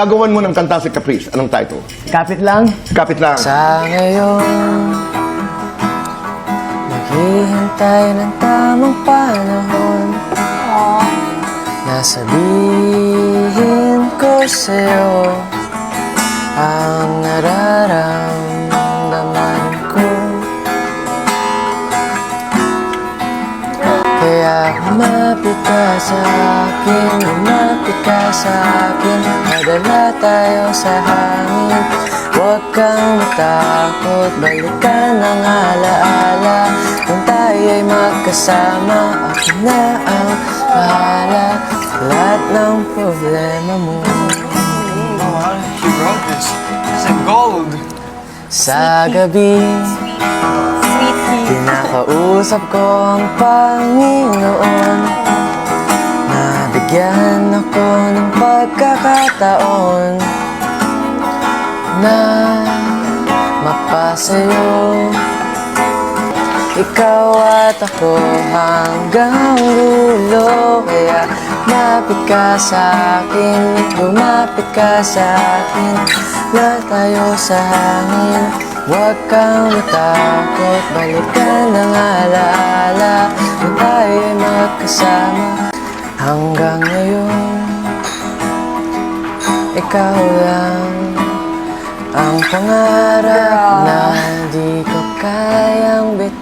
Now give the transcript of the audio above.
Gagawan mo ng kanta si Caprice. Anong title? Kapit lang. Kapit lang. Sa ngayon, naghihintay ng tamang panahon na sabihin ko sa'yo ang nararamdaman ko. Kaya lumapit ka sa'kin, lumapit ka sa'kin, madala tayo sa hangin. Huwag kang matakot, balikan ang alaala. Kung tayo'y magkasama, ako na ang bahala. Lahat ng problema mo. He wrote this. It's like gold. Sa gabi, pinakausap ko ang Panginoon. Nabigyan ako ng pagkakataon na mapasayo. Ikaw at ako hanggang dulo. Kaya lumapit ka sa'kin, lumapit ka sa'kin. Lahat tayo sa hangin. Huwag kang matakot, balikan ang alaala. Kung tayo'y magkasama hanggang ngayon, ikaw lang ang pangarap na di ko kayang bitawan.